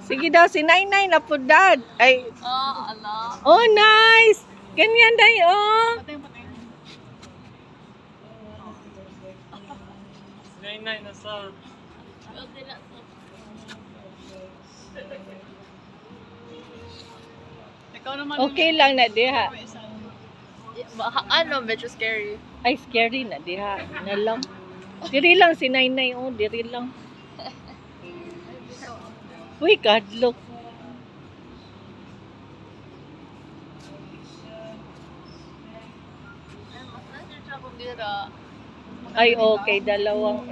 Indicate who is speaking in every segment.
Speaker 1: Sige daw, si Nainay na po, Dad. Ay.
Speaker 2: Oh, ala.
Speaker 1: Oh, nice. Ganyan, Day, oh.
Speaker 3: Nainay nasa.
Speaker 2: Ikaw naman.
Speaker 1: Okay lang na, diha.
Speaker 2: Ano, medyo scary.
Speaker 1: Ay, scary na, diha. Na lang. Diri lang si Nainay, oh. Diri lang. Uy, God, look. Ay, okay. Dalawang.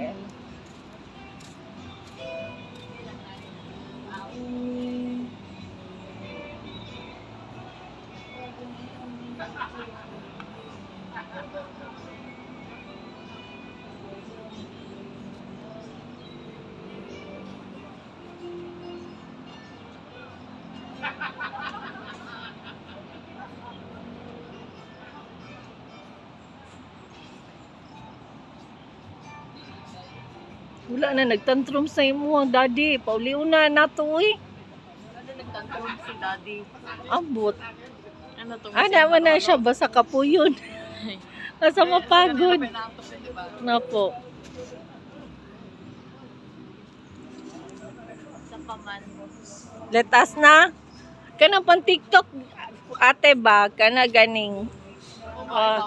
Speaker 1: Wala na, nagtantrum sa imo ang daddy. Pauliuna na to, eh.
Speaker 2: Ano nagtantrum si daddy?
Speaker 1: Ambot.
Speaker 2: Ano to?
Speaker 1: Naman na siya, basta kapuyon. Nasa mapagod. Napo.
Speaker 2: Sa paman.
Speaker 1: Let us na. Kana pang TikTok, ate ba? Kana ganing.